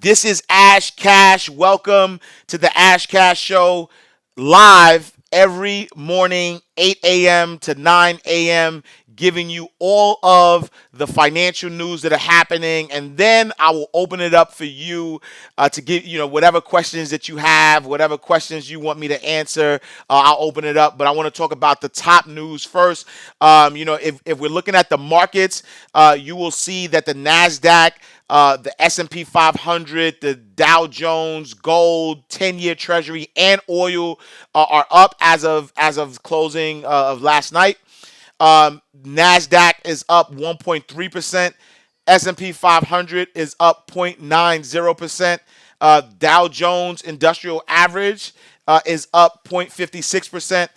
This is Ash Cash. Welcome to the Ash Cash Show, live every morning, 8 a.m. to 9 a.m., giving you all of the financial news that are happening. And then I will open it up for you to give, whatever questions that you have, whatever questions you want me to answer, I'll open it up. But I want to talk about the top news first. If we're looking at the markets, you will see that the NASDAQ, the S&P 500, the Dow Jones, gold, 10-year Treasury, and oil are up as of closing of last night. Nasdaq is up 1.3%. S&P 500 is up 0.90%. Dow Jones Industrial Average is up 0.56%.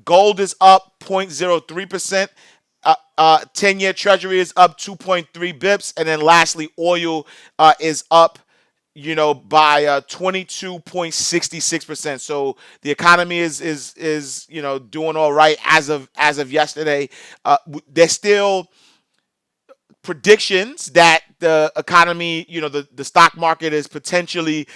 Gold is up 0.03%. 10-year Treasury is up 2.3 bips, and then lastly, oil is up, by 22.66%. So the economy is doing all right as of yesterday. There's still predictions that the economy, the stock market is potentially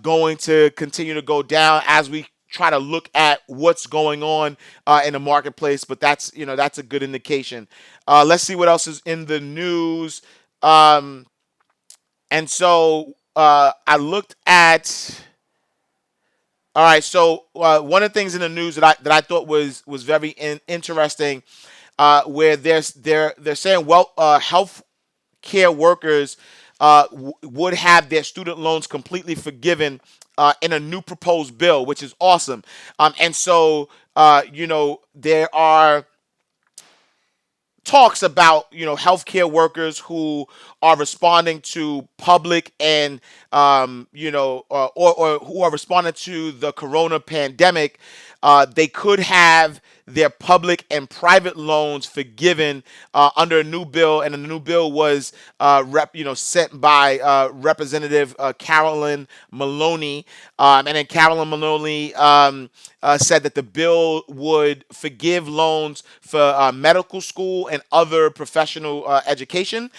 going to continue to go down as we try to look at what's going on in the marketplace. But that's a good indication. Let's see what else is in the news. And so I looked at. All right, so one of the things in the news that I thought was very interesting, where they're saying, well, health care workers would have their student loans completely forgiven in a new proposed bill, which is awesome. And so, there are talks about healthcare workers who are responding to public and or who are responding to the corona pandemic. They could have their public and private loans forgiven under a new bill, and the new bill was sent by Representative Carolyn Maloney, and then Carolyn Maloney said that the bill would forgive loans for medical school and other professional education.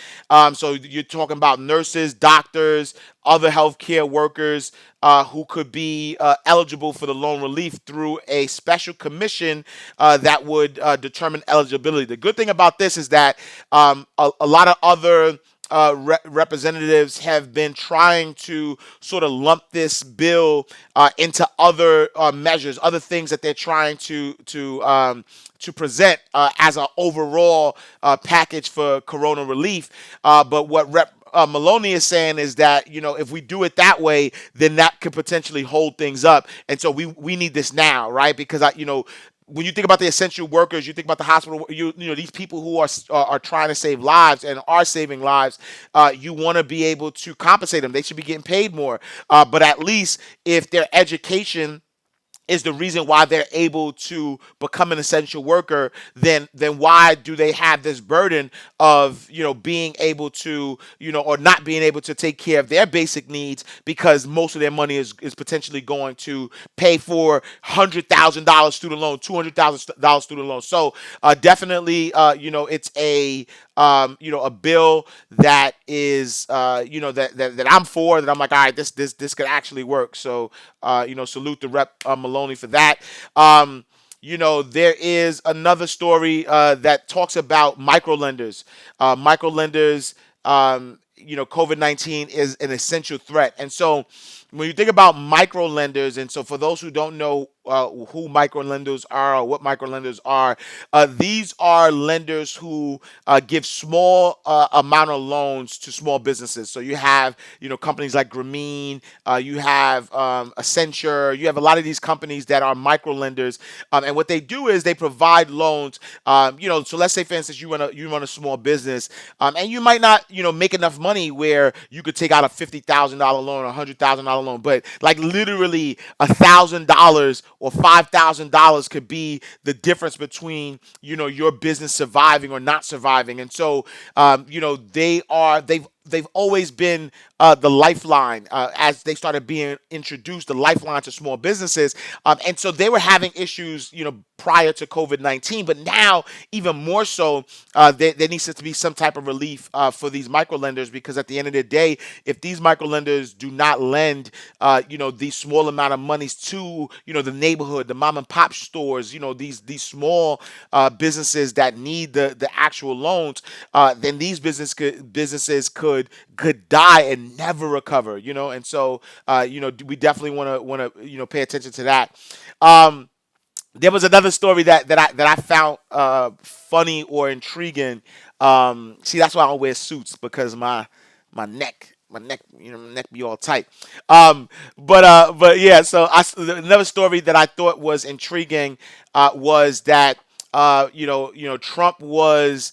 So you're talking about nurses, doctors, other healthcare workers who could be eligible for the loan relief through a special commission that would determine eligibility. The good thing about this is that a lot of other representatives have been trying to sort of lump this bill into other measures, other things that they're trying to present as an overall package for corona relief. But what Maloney is saying is that if we do it that way, then that could potentially hold things up, and so we need this now, right? Because when you think about the essential workers, you think about the hospital, these people who are trying to save lives and are saving lives. You want to be able to compensate them. They should be getting paid more, but at least if their education is the reason why they're able to become an essential worker, then why do they have this burden of being able to or not being able to take care of their basic needs, because most of their money is potentially going to pay for $100,000 student loan, $200,000 student loan. So definitely, it's a bill that is that I'm for, that I'm like, all right, this could actually work. So salute the Rep Maloney for that. There is another story that talks about microlenders. Microlenders, COVID-19 is an essential threat. And so when you think about microlenders, and so for those who don't know who microlenders are or what microlenders are, these are lenders who give small amount of loans to small businesses. So you have companies like Grameen, you have Accenture, you have a lot of these companies that are microlenders, and what they do is they provide loans. So let's say, for instance, you run a small business, and you might not make enough money where you could take out a $50,000 loan or $100,000 loan, but like literally $1,000 or $5,000 could be the difference between your business surviving or not surviving. And so they've they've always been the lifeline as they started being introduced, the lifeline to small businesses, and so they were having issues, prior to COVID-19, but now even more so, there needs to be some type of relief for these micro lenders, because at the end of the day, if these micro lenders do not lend, these small amount of monies to, the neighborhood, the mom and pop stores, these small businesses that need the actual loans, then these businesses could die and never recover, and so we definitely want to pay attention to that. Um, there was another story that I found funny or intriguing. See, that's why I don't wear suits, because my neck, my neck be all tight. But yeah. So another story that I thought was intriguing was that Trump was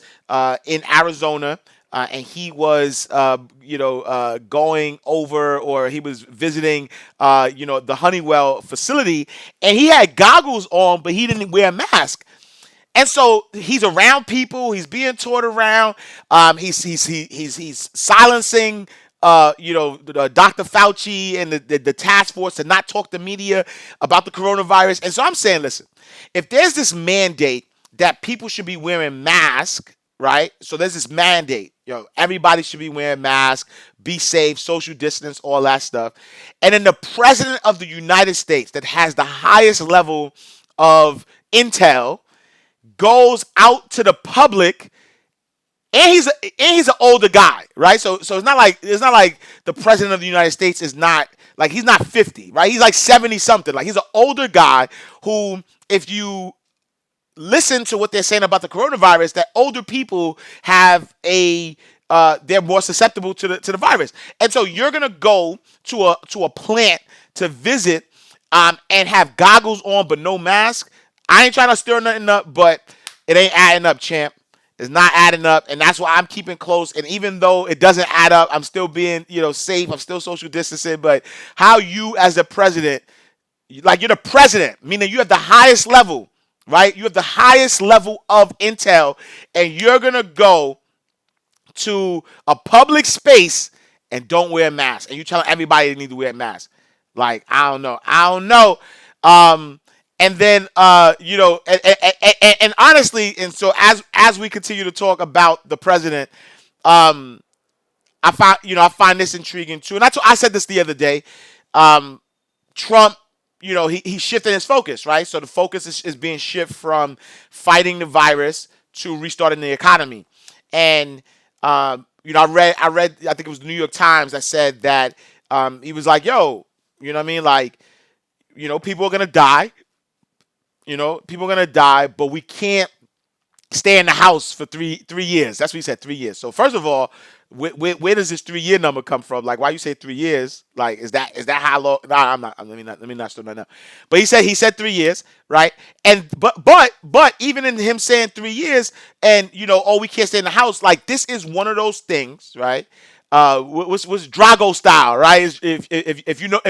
in Arizona. And he was, going over, or he was visiting, the Honeywell facility, and he had goggles on, but he didn't wear a mask. And so he's around people. He's being toured around. He's silencing, Dr. Fauci and the task force to not talk to media about the coronavirus. And so I'm saying, listen, if there's this mandate that people should be wearing masks, right? So there's this mandate, everybody should be wearing masks, be safe, social distance, all that stuff. And then the president of the United States, that has the highest level of intel, goes out to the public, and he's an older guy, right? So it's not like the president of the United States is not, like, he's not 50, right? He's like 70 something. Like, he's an older guy who, if you listen to what they're saying about the coronavirus, that older people have they're more susceptible to the virus. And so you're gonna go to a plant to visit, and have goggles on but no mask. I ain't trying to stir nothing up, but it ain't adding up, champ. It's not adding up, and that's why I'm keeping close. And even though it doesn't add up, I'm still being, safe. I'm still social distancing. But how you, as the president, like, you're the president, meaning you have the highest level, right? You have the highest level of intel, and you're gonna go to a public space and don't wear a mask, and you telling everybody they need to wear a mask. Like, I don't know. And then, and honestly, and so as we continue to talk about the president, um, I find this intriguing too. And I said this the other day. Trump, he's shifting his focus, right? So the focus is being shifted from fighting the virus to restarting the economy. And I read, I think it was the New York Times that said that, he was like, yo, you know what I mean? Like, people are gonna die. People are gonna die, but we can't stay in the house for three years. That's what he said, 3 years. So first of all, where does this 3 year number come from? Like, why you say 3 years? Like, is that how long? Nah, I'm not. Let me not start that now. But he said 3 years, right? And but even in him saying 3 years, and oh, we can't stay in the house. Like, this is one of those things, right? What's Drago style, right? If you know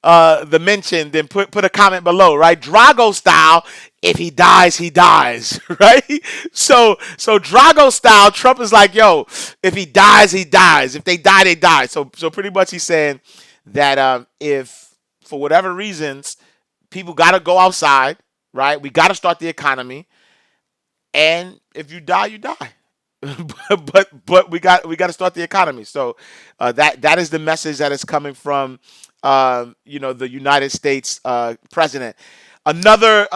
the mention, then put a comment below, right? Drago style. If he dies, he dies, right? So Drago style, Trump is like, yo, if he dies, he dies. If they die, they die. So pretty much he's saying that, if for whatever reasons people got to go outside, right? We got to start the economy, and if you die, you die. but we got to start the economy. So that is the message that is coming from, the United States president. Another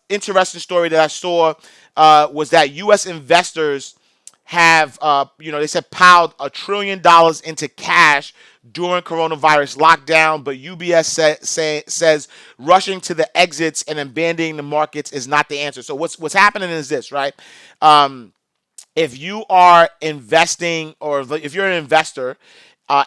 interesting story that I saw was that U.S. investors have, they said, piled $1 trillion into cash during coronavirus lockdown, but UBS says rushing to the exits and abandoning the markets is not the answer. So what's happening is this, right? If you are investing, or if you're an investor,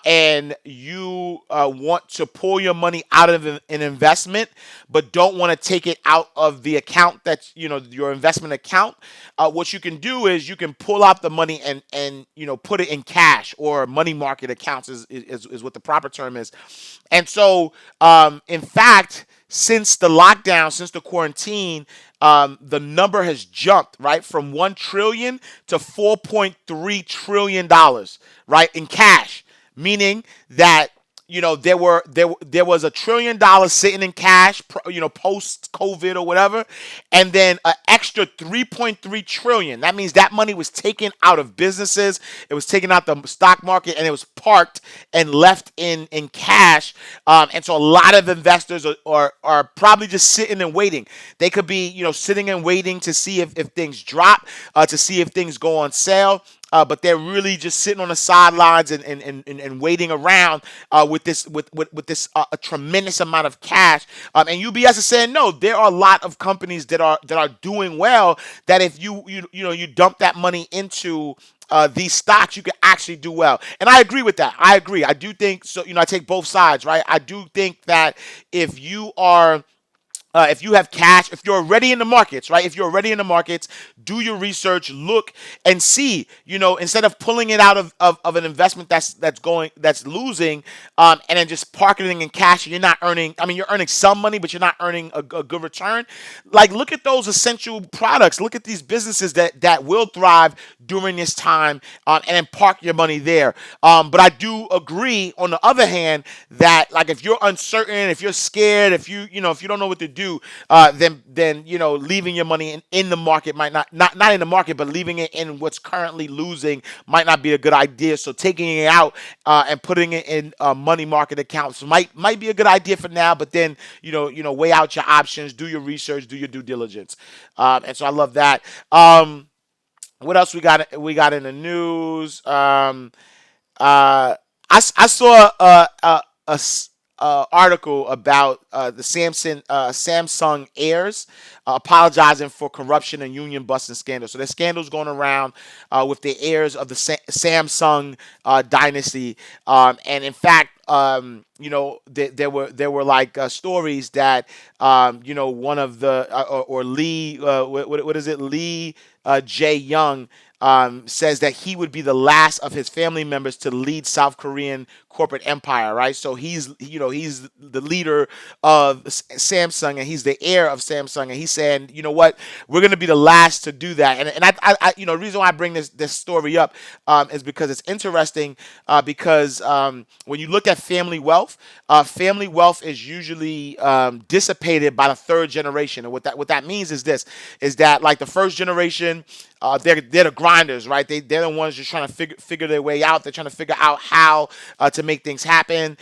and you want to pull your money out of an investment, but don't want to take it out of the account that, your investment account, what you can do is you can pull out the money and put it in cash, or money market accounts is what the proper term is. And so, in fact, since the lockdown, since the quarantine, the number has jumped, right, from 1 trillion to 4.3 trillion dollars, right, in cash, meaning that there was $1 trillion sitting in cash, post COVID or whatever, and then an extra 3.3 trillion. That means that money was taken out of businesses, it was taken out the stock market, and it was parked and left in cash. And so a lot of investors are probably just sitting and waiting. They could be sitting and waiting to see if things drop, to see if things go on sale. But they're really just sitting on the sidelines and waiting around with this a tremendous amount of cash. And UBS is saying no. There are a lot of companies that are doing well. That if you dump that money into these stocks, you can actually do well. And I agree with that. I agree. I do think so. I take both sides, right? I do think that if you are if you have cash, if you're already in the markets, right? If you're already in the markets, do your research, look and see, instead of pulling it out of an investment that's losing, and then just parking it in cash, and you're not earning, I mean, you're earning some money, but you're not earning a good return. Like, look at those essential products. Look at these businesses that will thrive during this time, and then park your money there. But I do agree, on the other hand, that like if you're uncertain, if you're scared, if you don't know what to do, then leaving your money in the market might not in the market, but leaving it in what's currently losing might not be a good idea. So taking it out, and putting it in money market accounts might be a good idea for now. But then weigh out your options, do your research, do your due diligence. And so I love that. What else we got? We got in the news. I saw article about the Samsung heirs apologizing for corruption and union busting scandals. So there's scandals going around with the heirs of the Samsung dynasty, and in fact, there were like stories that one of the or Lee, what is it, Lee Jae Young, says that he would be the last of his family members to lead South Korean corporate empire, right? So he's the leader of Samsung, and he's the heir of Samsung, and he's saying, you know what, we're going to be the last to do that. And the reason why I bring this story up, is because it's interesting, because when you look at family wealth is usually dissipated by the third generation. And what that means is this, is that like the first generation, they're the grinders, right? They're the ones just trying to figure their way out. They're trying to figure out how to make things happen.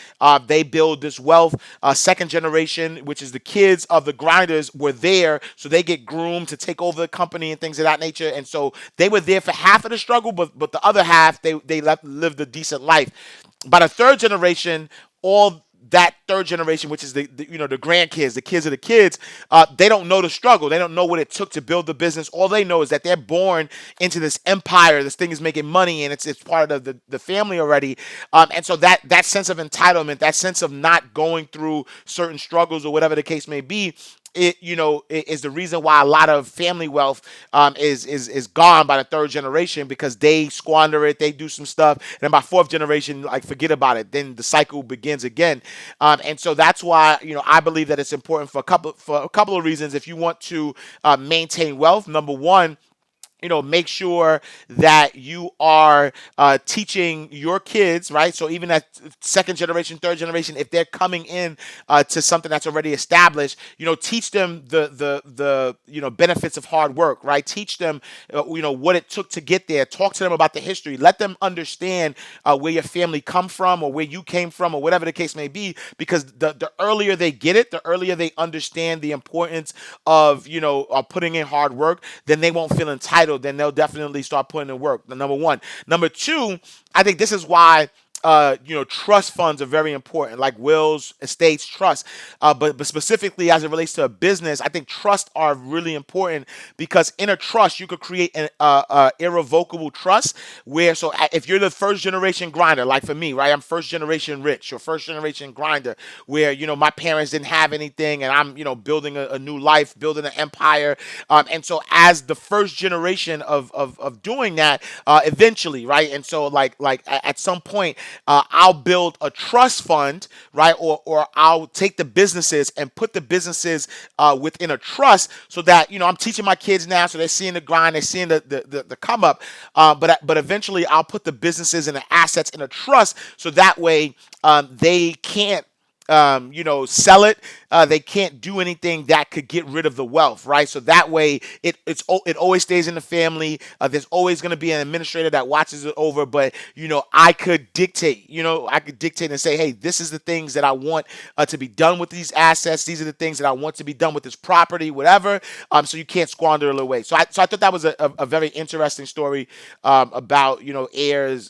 They build this wealth. Second generation, which is the kids of the grinders, were there, so they get groomed to take over the company and things of that nature. And so they were there for half of the struggle, but the other half they lived a decent life. By the third generation, all that third generation, which is the grandkids, the kids of the kids, they don't know the struggle. They don't know what it took to build the business. All they know is that they're born into this empire. This thing is making money, and it's part of the family already. And so that sense of entitlement, that sense of not going through certain struggles or whatever the case may be, it is the reason why a lot of family wealth is gone by the third generation, because they squander it, they do some stuff, and then by fourth generation, like, forget about it. Then the cycle begins again. And so that's why I believe that it's important for a couple of reasons. If you want to maintain wealth, number one, make sure that you are teaching your kids, right? So even at second generation, third generation, if they're coming in to something that's already established, teach them the benefits of hard work, right? Teach them, what it took to get there. Talk to them about the history. Let them understand where your family come from, or where you came from, or whatever the case may be. Because the earlier they get it, the earlier they understand the importance of putting in hard work, then they won't feel entitled. Then they'll definitely start putting in work. Number one. Number two, I think this is why trust funds are very important, like wills, estates, trust. But specifically as it relates to a business, I think trusts are really important, because in a trust you could create an irrevocable trust, where, so if you're the first generation grinder, like for me, right, I'm first generation rich or first generation grinder, where my parents didn't have anything, and I'm building a new life, building an empire, and so as the first generation of doing that, eventually, right, and so like at some point, I'll build a trust fund, right? Or I'll take the businesses and put the businesses within a trust so that, I'm teaching my kids now, so they're seeing the grind, they're seeing the come up. But eventually I'll put the businesses and the assets in a trust so that way they can't sell it. They can't do anything that could get rid of the wealth, right? So that way, it always stays in the family. There's always going to be an administrator that watches it over, but I could dictate and say, hey, this is the things that I want to be done with these assets. These are the things that I want to be done with this property, whatever. So you can't squander it away. So I thought that was a very interesting story about heirs,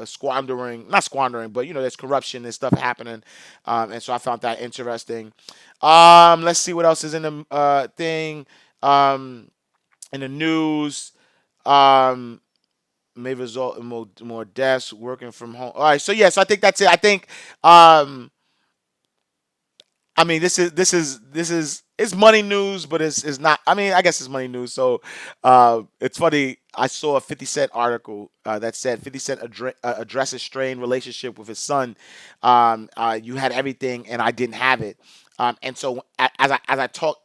squandering, not squandering, but there's corruption and stuff happening, and so I found that interesting. Let's see what else is in the thing, in the news. Um, may result in more deaths working from home. All right, so yeah, so I think that's it. I think I mean, this is it's money news, but it's not. I mean, I guess it's money news. So it's funny. I saw a 50 Cent article that said 50 Cent addresses strained relationship with his son. You had everything, and I didn't have it. And so as I talk,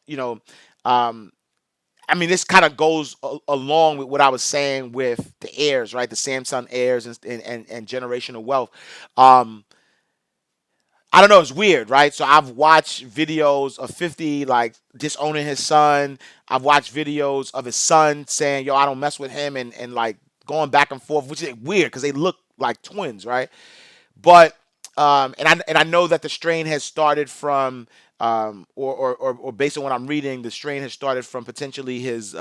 um, I mean, this kind of goes along with what I was saying with the heirs, right? The Samsung heirs and generational wealth. Um, I don't know. It's weird, right? So I've watched videos of 50 like disowning his son. I've watched videos of his son saying, "Yo, I don't mess with him," and like going back and forth, which is weird because they look like twins, right? But and I know that the strain has started from or based on what I'm reading, the strain has started from potentially his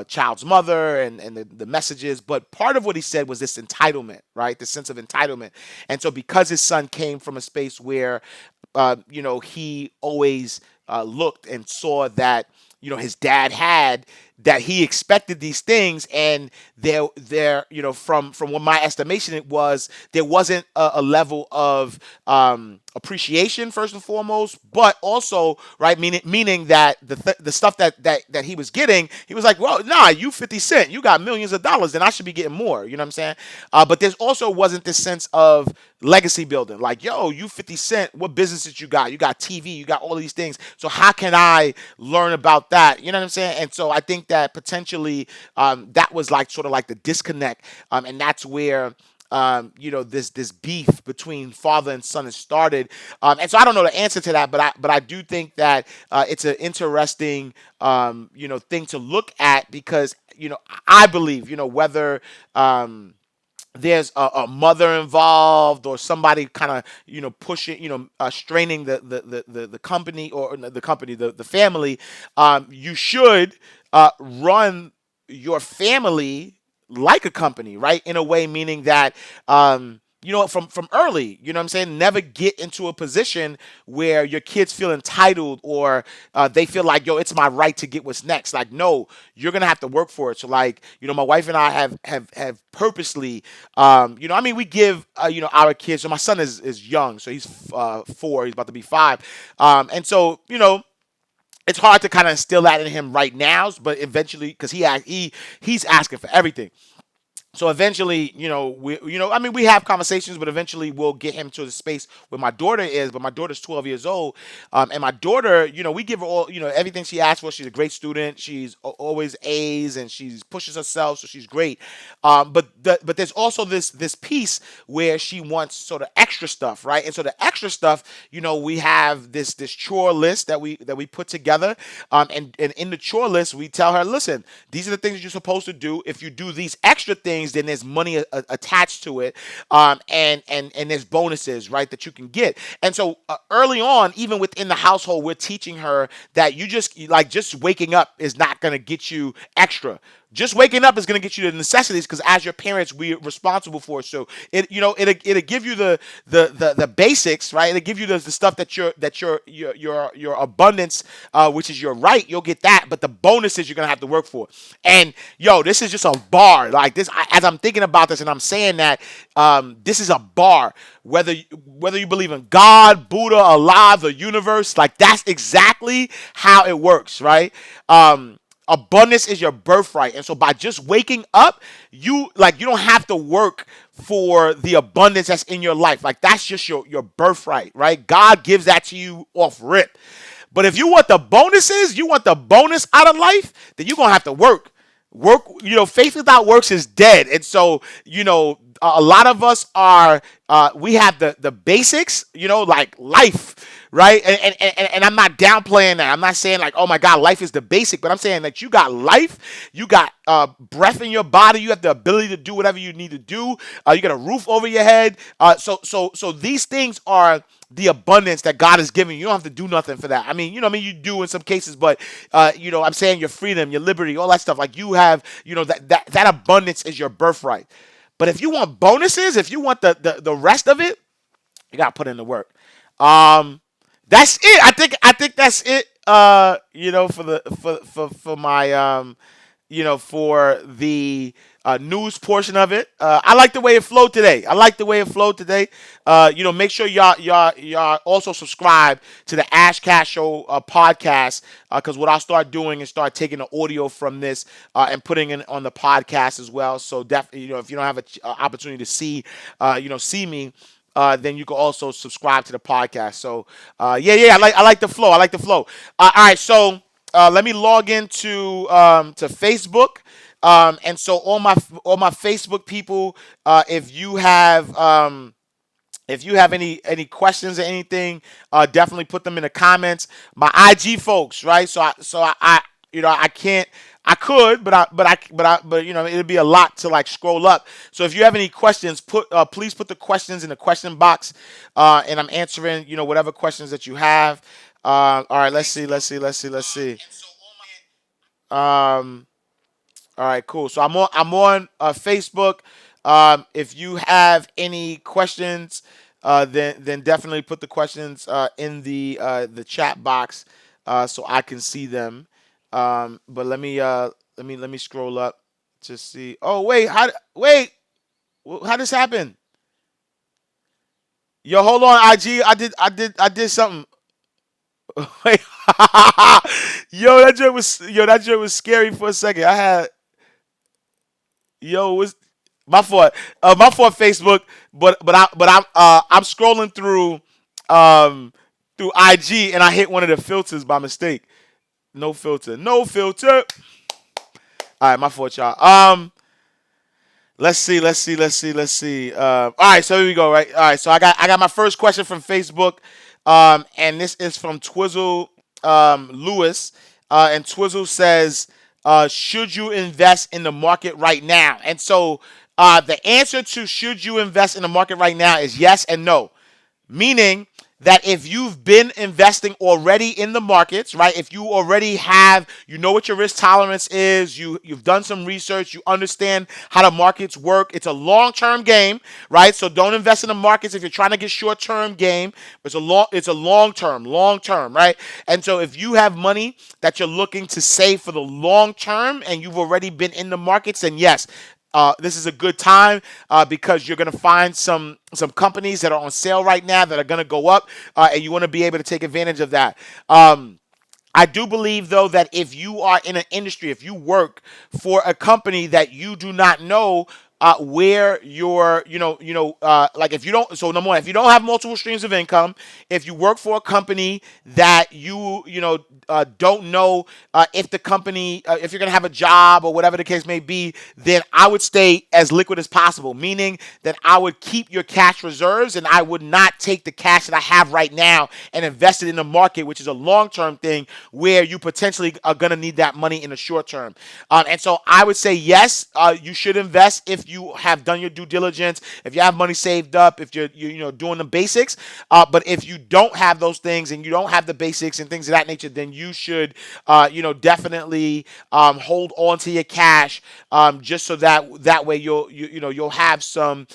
child's mother and the messages. But part of what he said was this entitlement, right? The sense of entitlement. And so because his son came from a space where he always looked and saw that his dad had, that he expected these things, and there from what my estimation it was, there wasn't a level of appreciation first and foremost, but also, right, meaning that the stuff that he was getting, he was like, well, nah, you 50 Cent, you got millions of dollars, then I should be getting more. You know what I'm saying? But there's also wasn't this sense of legacy building, like, yo, you 50 Cent, what businesses you got? You got TV, you got all these things. So how can I learn about that? You know what I'm saying? And so I think that potentially that was like sort of like the disconnect, and that's where this beef between father and son has started. And so I don't know the answer to that, but I do think that it's an interesting thing to look at, because I believe whether there's a mother involved or somebody kind of pushing, straining the company, or the company, the family. You should run your family like a company, right? In a way, meaning that from early, you know what I'm saying? Never get into a position where your kids feel entitled, or they feel like, yo, it's my right to get what's next. Like, no, you're gonna have to work for it. So like, my wife and I have purposely, I mean, we give our kids. So my son is young, so he's 4, he's about to be 5, and so it's hard to kind of instill that in him right now, but eventually, because he's asking for everything. So eventually, I mean, we have conversations, but eventually we'll get him to the space where my daughter is. But my daughter's 12 years old, and my daughter, we give her all, everything she asks for. She's a great student. She's always A's, and she pushes herself, so she's great. But there's also this piece where she wants sort of extra stuff, right? And so the extra stuff, we have this chore list that we put together, and in the chore list, we tell her, listen, these are the things that you're supposed to do. If you do these extra things, then there's money attached to it, and there's bonuses, right, that you can get. And so early on, even within the household, we're teaching her that just waking up is not going to get you extra. Just waking up is going to get you the necessities, because as your parents, we're responsible for it. So it'll give you the basics, right? It'll give you the stuff that your abundance, which is your right. You'll get that, but the bonuses you're gonna have to work for. And yo, this is just a bar. Like this, as I'm thinking about this, and I'm saying that this is a bar. Whether you believe in God, Buddha, Allah, the universe, like that's exactly how it works, right? abundance is your birthright. And so by just waking up, you don't have to work for the abundance that's in your life. Like that's just your birthright, right? God gives that to you off rip. But if you want the bonuses, you want the bonus out of life, then you're gonna have to work. Work, faith without works is dead. And so, a lot of us are we have the basics, like life, right? And I'm not downplaying that. I'm not saying like, oh my God, life is the basic, but I'm saying that you got life, you got breath in your body, you have the ability to do whatever you need to do. You got a roof over your head. So these things are the abundance that God is giving you. You don't have to do nothing for that. I mean, you do in some cases, but I'm saying your freedom, your liberty, all that stuff. Like you have, that abundance is your birthright. But if you want bonuses, if you want the rest of it, you gotta put in the work. That's it. I think that's it. For my for the news portion of it. I like the way it flowed today. Make sure y'all also subscribe to the Ash Cash Show podcast, because what I'll start doing is start taking the audio from this and putting it on the podcast as well. So definitely, if you don't have an opportunity to see me, then you can also subscribe to the podcast. So I like the flow. All right, so let me log into to Facebook. And so all my Facebook people, if you have any questions or anything, definitely put them in the comments. My IG folks, right? I can't. I could, but it'd be a lot to like scroll up. So if you have any questions, please put the questions in the question box, and I'm answering whatever questions that you have. All right, let's see. Um, all right, cool. So I'm on Facebook. If you have any questions, then definitely put the questions in the chat box, so I can see them. But let me scroll up to see. Oh how this happen? Yo, hold on, IG. I did something. Wait. That joint was scary for a second. I had was my fault. My fault, Facebook. I'm scrolling through IG, and I hit one of the filters by mistake. No filter. No filter. All right, my fault, y'all. Let's see. All right, so here we go. Right. All right, so I got my first question from Facebook, and this is from Twizzle Lewis, and Twizzle says, "Should you invest in the market right now?" And so the answer to should you invest in the market right now is yes and no. Meaning that if you've been investing already in the markets, right? If you already know what your risk tolerance is, you've done some research, you understand how the markets work. It's a long-term game, right? So don't invest in the markets if you're trying to get short-term game. It's a long-term, right? And so if you have money that you're looking to save for the long term and you've already been in the markets, then yes, this is a good time, because you're going to find some companies that are on sale right now that are going to go up, and you want to be able to take advantage of that. I do believe, though, that if you are in an industry, if you work for a company that you do not know where your, like if you don't, so number one, if you don't have multiple streams of income, if you work for a company that don't know if the company, if you're going to have a job or whatever the case may be, then I would stay as liquid as possible, meaning that I would keep your cash reserves and I would not take the cash that I have right now and invest it in the market, which is a long-term thing where you potentially are going to need that money in the short term. And so I would say, yes, you should invest if you have done your due diligence, if you have money saved up, if you're doing the basics. But if you don't have those things and you don't have the basics and things of that nature, then you should definitely hold on to your cash, just so that way you'll have some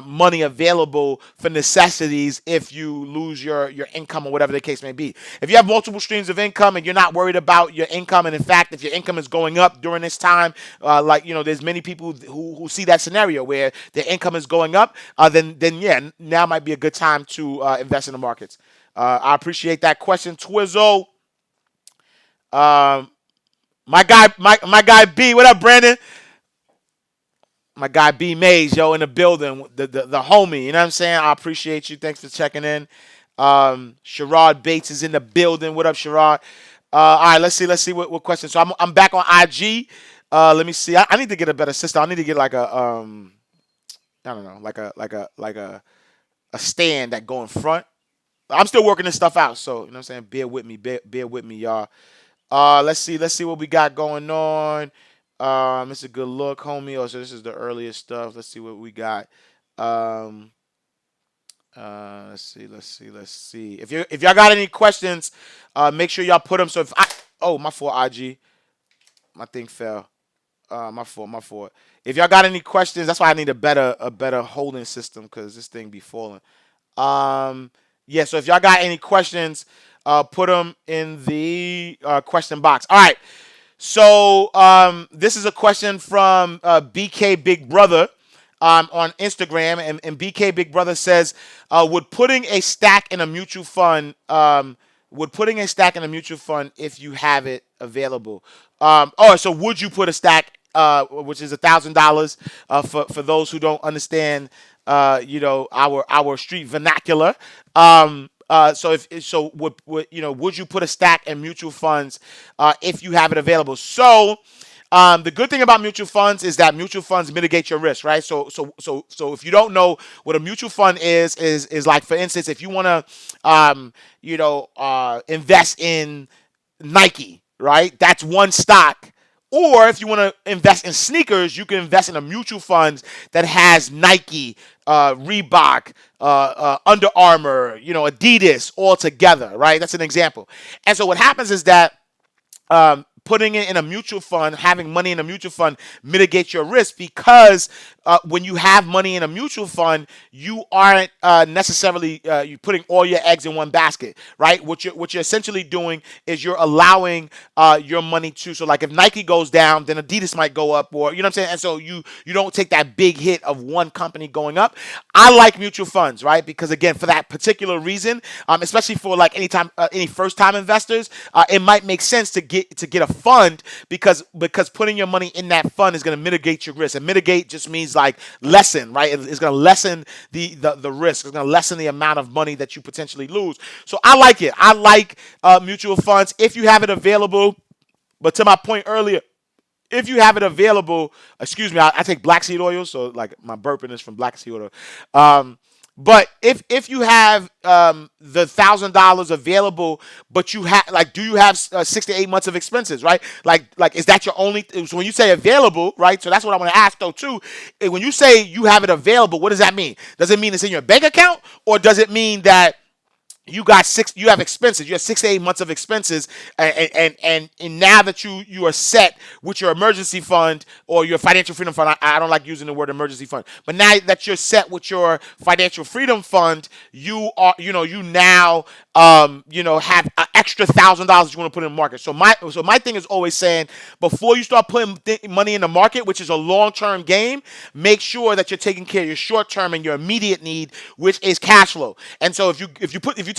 money available for necessities if you lose your income or whatever the case may be. If you have multiple streams of income and you're not worried about your income, and in fact, if your income is going up during this time, there's many people who see that scenario where their income is going up, then yeah, now might be a good time to invest in the markets. I appreciate that question, Twizzle. Um, My guy B. What up, Brandon? My guy B Mays, yo, in the building, the homie. You know what I'm saying? I appreciate you. Thanks for checking in. Sherrod Bates is in the building. What up, Sherrod? All right, let's see what questions. So I'm back on IG. Let me see. I need to get a better system. I need to get like a I don't know, like a stand that go in front. I'm still working this stuff out, so you know what I'm saying. Bear with me, bear with me, y'all. Let's see what we got going on. It's a good look, homie. Oh, so this is the earliest stuff. Let's see what we got. Um, let's see. If y'all got any questions, make sure y'all put them. So if I, oh, my fault, IG, my thing fell. My fault. If y'all got any questions, that's why I need a better holding system because this thing be falling. Um, yeah. So if y'all got any questions, put them in the question box. All right. So this is a question from BK Big Brother on Instagram, and BK Big Brother says, "Would putting a stack in a mutual fund, would putting a stack in a mutual fund if you have it available? So would you put a stack, which is $1,000, for those who don't understand, our street vernacular? So would you put a stack in mutual funds if you have it available? So the good thing about mutual funds is that mutual funds mitigate your risk, right? So if you don't know what a mutual fund is like, for instance, if you want to invest in Nike, right? That's one stock. Or if you want to invest in sneakers, you can invest in a mutual fund that has Nike, Reebok, Under Armour, Adidas all together, right? That's an example. And so what happens is that putting it in a mutual fund, having money in a mutual fund mitigates your risk because when you have money in a mutual fund, you aren't necessarily you putting all your eggs in one basket, right? What you're essentially doing is you're allowing your money to. So like if Nike goes down, then Adidas might go up, or you know what I'm saying. And so you don't take that big hit of one company going up. I like mutual funds, right? Because again, for that particular reason, especially for like any first time investors, it might make sense to get a fund because putting your money in that fund is going to mitigate your risk. And mitigate just means like lessen, right? It's going to lessen the risk. It's going to lessen the amount of money that you potentially lose. So I like it. I like mutual funds if you have it available. But to my point earlier, if you have it available, excuse me, I take black seed oil, so like my burping is from black seed oil. But if you have the $1,000 available, but you have like, do you have 6 to 8 months of expenses, right? Like is that your only? So when you say available, right? So that's what I want to ask though too. When you say you have it available, what does that mean? Does it mean it's in your bank account, or does it mean that you have expenses, you have 6 to 8 months of expenses, and now that you are set with your emergency fund or your financial freedom fund? I don't like using the word emergency fund, but now that you're set with your financial freedom fund, you now have an extra $1,000 you want to put in the market. So my thing is always saying, before you start putting money in the market, which is a long-term game, make sure that you're taking care of your short-term and your immediate need, which is cash flow. And so if you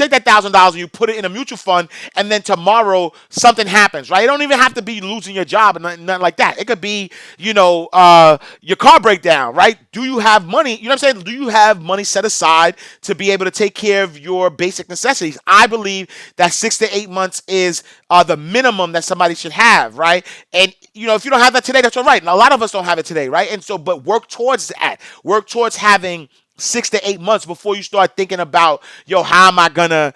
take that $1,000 and you put it in a mutual fund, and then tomorrow something happens, right? It don't even have to be losing your job and nothing like that. It could be, your car breakdown, right? Do you have money? You know what I'm saying? Do you have money set aside to be able to take care of your basic necessities? I believe that 6 to 8 months is the minimum that somebody should have, right? And if you don't have that today, that's all right. And a lot of us don't have it today, right? And so, but work towards that. Work towards having 6 to 8 months before you start thinking about, how am I gonna,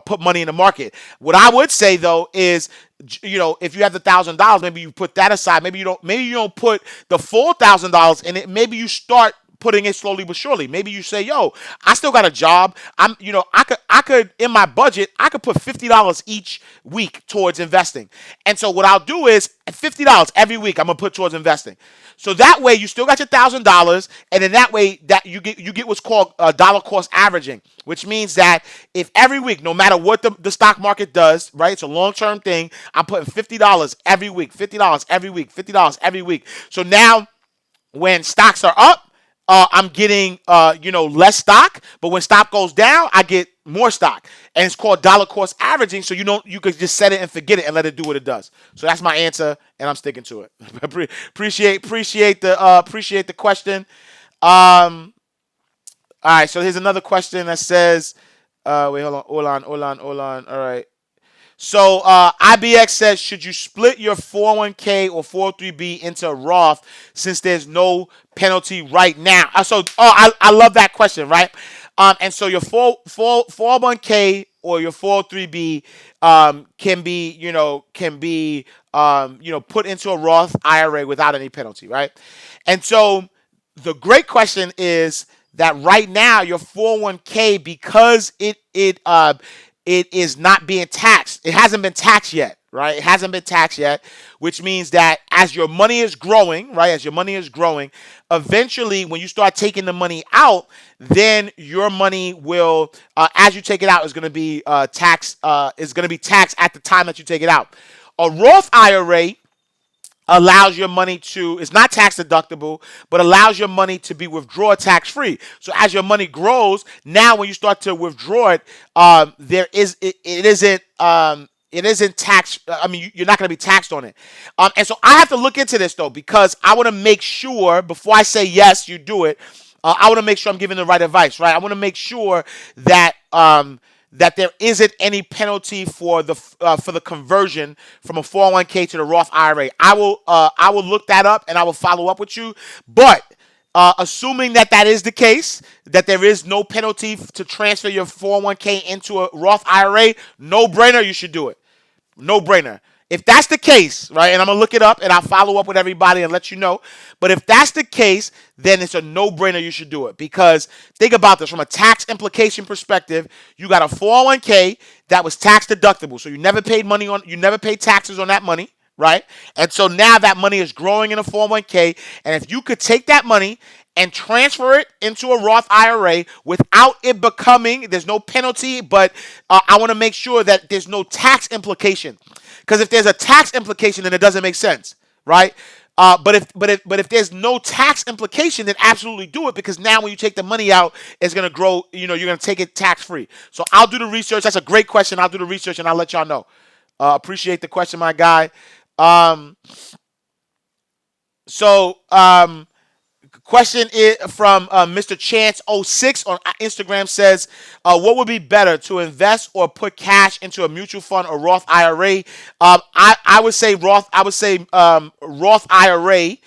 put money in the market? What I would say though is, if you have the $1,000, maybe you put that aside. Maybe you don't put the full $1,000 in it. Maybe you start putting it slowly but surely. Maybe you say, I still got a job. I could in my budget, I could put $50 each week towards investing. And so what I'll do is $50 every week I'm gonna put towards investing. So that way you still got your $1,000, and then that way that you get what's called dollar cost averaging, which means that if every week, no matter what the stock market does, right, it's a long-term thing, I'm putting $50 every week, $50 every week, $50 every week. So now when stocks are up, I'm getting less stock, but when stock goes down, I get more stock, and it's called dollar cost averaging. So you could just set it and forget it and let it do what it does. So that's my answer, and I'm sticking to it. Appreciate the question. Um, all right, so here's another question that says, wait, hold on. All right. So IBX says, should you split your 401k or 403b into Roth since there's no penalty right now? I love that question, right? And so your 401k or your 403b can be put into a Roth IRA without any penalty, right? And so the great question is that right now your 401k, because it is not being taxed. It hasn't been taxed yet, right? It hasn't been taxed yet, which means that as your money is growing, right? As your money is growing, eventually when you start taking the money out, then your money will, as you take it out, is going to be taxed. Is going to be taxed at the time that you take it out. A Roth IRA allows your money to, it's not tax deductible, but allows your money to be withdrawn tax free. So as your money grows, now when you start to withdraw it, it isn't tax. I mean, you're not going to be taxed on it. And so I have to look into this though, because I want to make sure before I say yes, you do it. I want to make sure I'm giving the right advice, right? I want to make sure that that there isn't any penalty for the conversion from a 401k to the Roth IRA. I will look that up and I will follow up with you. But assuming that that is the case, that there is no penalty to transfer your 401k into a Roth IRA, no brainer, you should do it. No brainer. If that's the case, right, and I'm going to look it up and I'll follow up with everybody and let you know. But if that's the case, then it's a no-brainer you should do it. Because think about this. From a tax implication perspective, you got a 401k that was tax deductible. So you never paid taxes on that money, right? And so now that money is growing in a 401k. And if you could take that money and transfer it into a Roth IRA without it becoming, there's no penalty, but I want to make sure that there's no tax implication. Because if there's a tax implication, then it doesn't make sense, right? But if there's no tax implication, then absolutely do it, because now when you take the money out, it's gonna grow. You're gonna take it tax free. So I'll do the research. That's a great question. I'll do the research and I'll let y'all know. Appreciate the question, my guy. Um, so Question is from Mr. Chance06 on Instagram says, what would be better, to invest or put cash into a mutual fund or Roth IRA? I would say Roth. I would say Roth IRA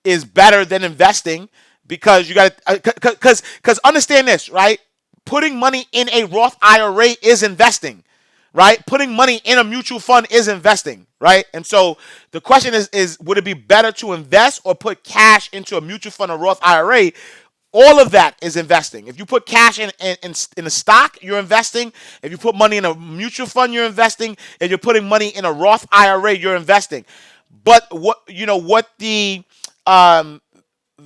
is better than investing, because you got because understand this, right? Putting money in a Roth IRA is investing, right? Putting money in a mutual fund is investing, right? And so the question is would it be better to invest or put cash into a mutual fund or Roth IRA? All of that is investing. If you put cash in a stock, you're investing. If you put money in a mutual fund, you're investing. If you're putting money in a Roth IRA, you're investing. But what the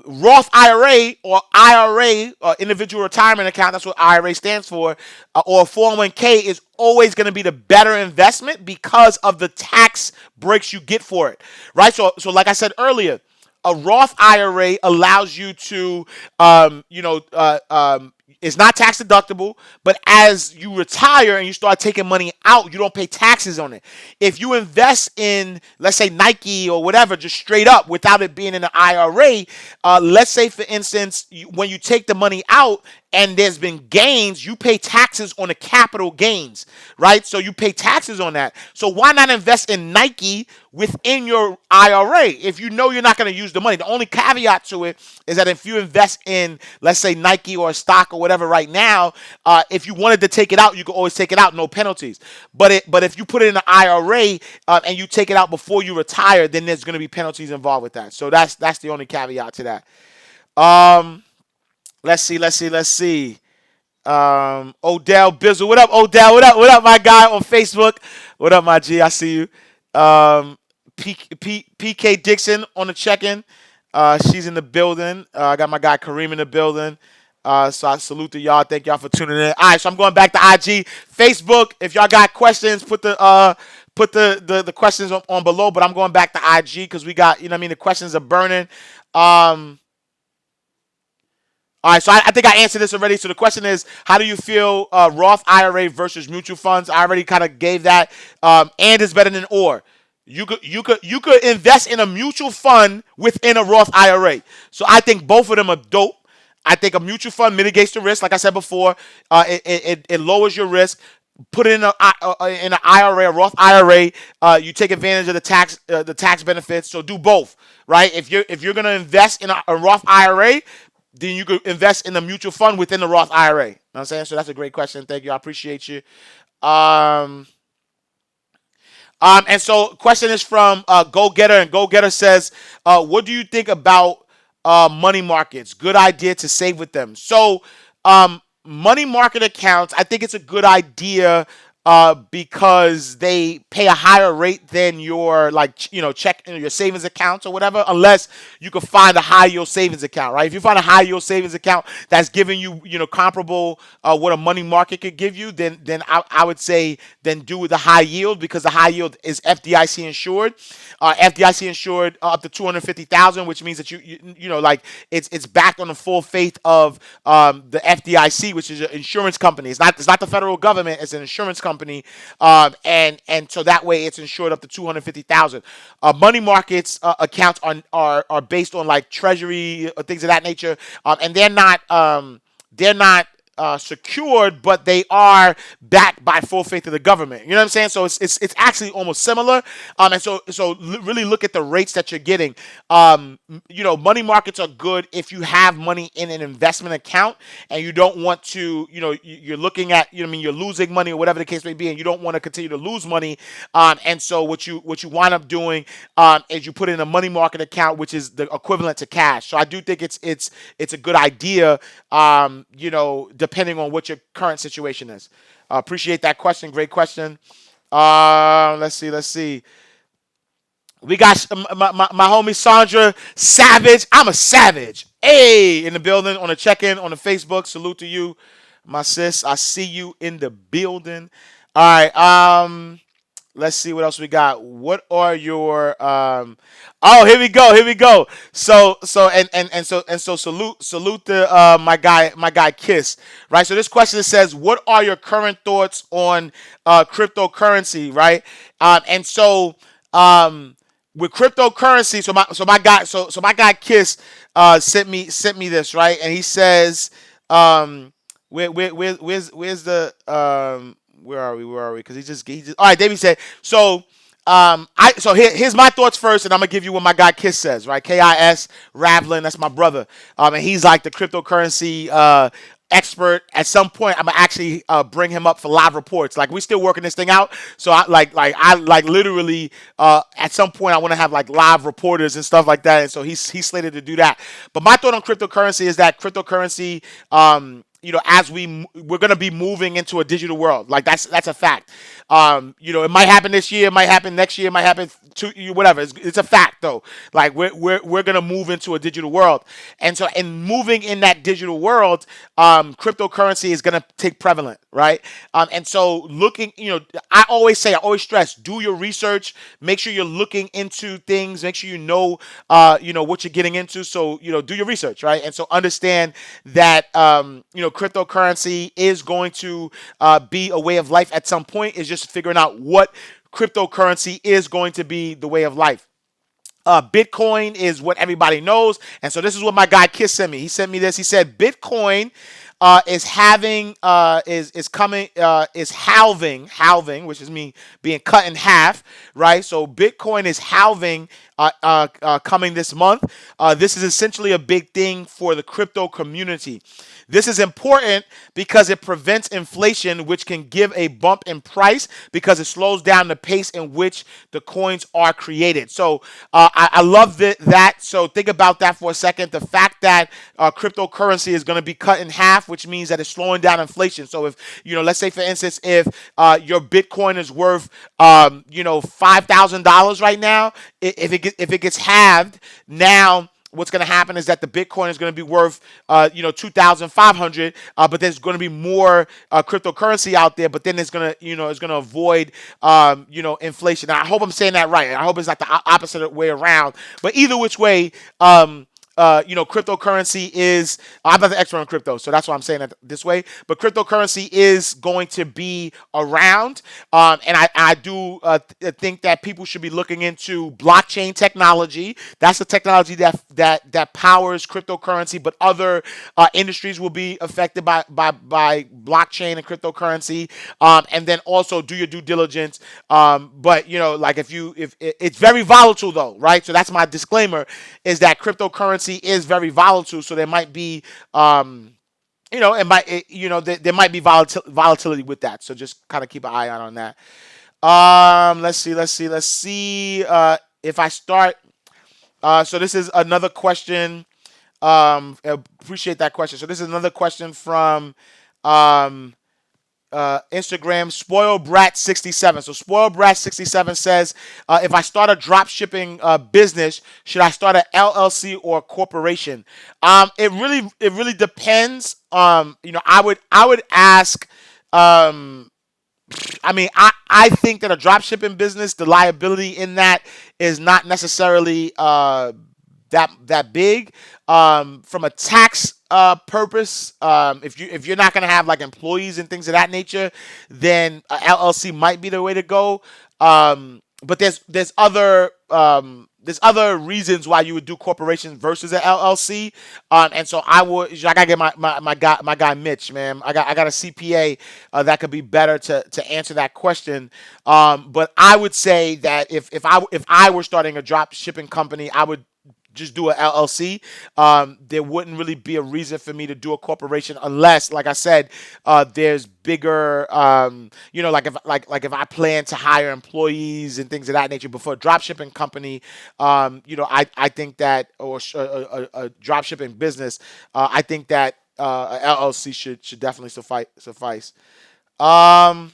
Roth IRA or IRA, individual retirement account, that's what IRA stands for, or 401k, is always going to be the better investment because of the tax breaks you get for it, right? So like I said earlier, a Roth IRA allows you to, it's not tax deductible, but as you retire and you start taking money out, you don't pay taxes on it. If you invest in, let's say, Nike or whatever, just straight up without it being in an IRA, let's say, for instance, when you take the money out and there's been gains, you pay taxes on the capital gains, right? So you pay taxes on that. So why not invest in Nike within your IRA if you know you're not going to use the money? The only caveat to it is that if you invest in, let's say, Nike or a stock or whatever right now, if you wanted to take it out, you can always take it out, no penalties. But if you put it in an IRA and you take it out before you retire, then there's going to be penalties involved with that. So that's the only caveat to that. Let's see. Odell Bizzle. What up, Odell? What up, my guy on Facebook? What up, my G? I see you. PK Dixon on the check-in. She's in the building. I got my guy Kareem in the building. So I salute to y'all. Thank y'all for tuning in. All right, so I'm going back to IG. Facebook, if y'all got questions, put the questions on below, but I'm going back to IG because we got, the questions are burning. All right, so I think I answered this already. So the question is, how do you feel Roth IRA versus mutual funds? I already kind of gave that. And is better than or. You could invest in a mutual fund within a Roth IRA. So I think both of them are dope. I think a mutual fund mitigates the risk, like I said before. It lowers your risk. Put it in an IRA, a Roth IRA. You take advantage of the tax benefits. So do both, right? If you're gonna invest in a Roth IRA, then you could invest in a mutual fund within the Roth IRA. You know what I'm saying? So that's a great question. Thank you. I appreciate you. Um, and so question is from Go Getter, and Go Getter says, what do you think about money markets? Good idea to save with them. So money market accounts, I think it's a good idea because they pay a higher rate than your check your savings accounts or whatever, unless you can find a high yield savings account, right? If you find a high yield savings account that's giving you comparable what a money market could give you, then I would say then do with the high yield, because the high yield is FDIC insured. FDIC insured up to 250,000, which means that like it's backed on the full faith of the FDIC, which is an insurance company. It's not the federal government. It's an insurance company, and so that way it's insured up to 250,000. Money markets accounts are based on like treasury or things of that nature, and they're not secured, but they are backed by full faith of the government. You know what I'm saying? So it's actually almost similar. And so really look at the rates that you're getting. Money markets are good if you have money in an investment account and you don't want to. You're looking at. You're losing money or whatever the case may be, and you don't want to continue to lose money. And so what you wind up doing is you put in a money market account, which is the equivalent to cash. So I do think it's a good idea. Depending on what your current situation is. Appreciate that question. Great question. Let's see. We got my homie Sandra Savage. I'm a savage. Hey, in the building on the check-in on the Facebook. Salute to you, my sis. I see you in the building. All right. Let's see what else we got. What are your oh, here we go. So salute to my guy Kiss. Right? So this question says, what are your current thoughts on cryptocurrency, right? With cryptocurrency, my guy Kiss sent me this, right? And he says, where's the where are we? Because he just all right. David said so. Here's my thoughts first, and I'm gonna give you what my guy Kiss says, right? KIS Ravlin, that's my brother, and he's like the cryptocurrency expert. At some point, I'm gonna actually bring him up for live reports. Like, we still working this thing out, so I literally at some point I want to have like live reporters and stuff like that, and so he's slated to do that. But my thought on cryptocurrency is that cryptocurrency. As we're gonna be moving into a digital world, like that's a fact. It might happen this year, it might happen next year, it might happen whatever. It's a fact though. Like we're gonna move into a digital world, and so in moving in that digital world, cryptocurrency is gonna take prevalent, right? And so looking, I always stress, do your research, make sure you're looking into things, make sure what you're getting into. So do your research, right? And so understand that cryptocurrency is going to be a way of life at some point. Is just figuring out what cryptocurrency is going to be the way of life. Bitcoin is what everybody knows, and so this is what my guy Kiss sent me. He sent me this. He said Bitcoin is halving, which is me being cut in half, right? So Bitcoin is halving coming this month. This is essentially a big thing for the crypto community. This is important because it prevents inflation, which can give a bump in price because it slows down the pace in which the coins are created. So I love that. So think about that for a second. The fact that cryptocurrency is going to be cut in half, which means that it's slowing down inflation. So if, let's say for instance, if your Bitcoin is worth, $5,000 right now, if it gets halved now, what's going to happen is that the Bitcoin is going to be worth, 2,500, but there's going to be more cryptocurrency out there, but then it's going to avoid, inflation. Now, I hope I'm saying that right. I hope it's not the opposite way around, but either which way, cryptocurrency is. I'm not the expert on crypto, so that's why I'm saying it this way. But cryptocurrency is going to be around, and I do think that people should be looking into blockchain technology. That's the technology that powers cryptocurrency, but other industries will be affected by blockchain and cryptocurrency. And then also do your due diligence. But like if it's very volatile though, right? So that's my disclaimer, is that cryptocurrency is very volatile. So there might be there might be volatility with that. So just kind of keep an eye out on that. Let's see. If I start, so this is another question. Appreciate that question. So this is another question from um, Instagram, Spoiled Brat 67. So Spoiled Brat 67 says, if I start a drop shipping business, should I start an LLC or a corporation? It really depends. I would ask. Um, I mean, I think that a drop shipping business, the liability in that is not necessarily that big. From a tax purpose, if you're not gonna have like employees and things of that nature, then LLC might be the way to go. But there's other reasons why you would do corporations versus an LLC. And so I gotta get my guy Mitch, man. I got a CPA that could be better to answer that question. But I would say that if I were starting a drop shipping company, I would just do an LLC. There wouldn't really be a reason for me to do a corporation unless, like I said, there's bigger, like if I plan to hire employees and things of that nature. But for a drop shipping company, I think that, or a drop shipping business, I think that a LLC should definitely suffice. Um,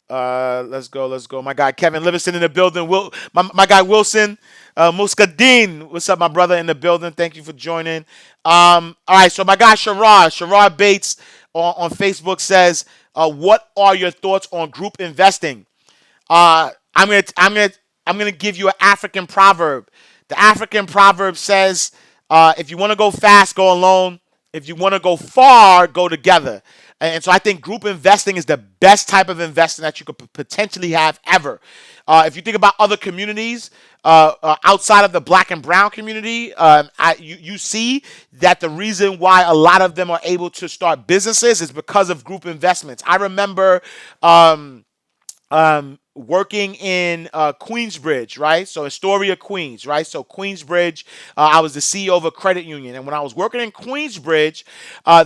let's go. Let's go. My guy Kevin Livingston in the building. My guy Wilson Muscadine. What's up, my brother in the building? Thank you for joining. All right. So my guy Sherrod Bates on Facebook says, "What are your thoughts on group investing?" I'm gonna give you an African proverb. The African proverb says, "If you want to go fast, go alone. If you want to go far, go together." And so I think group investing is the best type of investing that you could potentially have ever. If you think about other communities outside of the black and brown community, you see that the reason why a lot of them are able to start businesses is because of group investments. I remember working in Queensbridge, right? So Astoria, Queens, right? So Queensbridge, I was the CEO of a credit union. And when I was working in Queensbridge,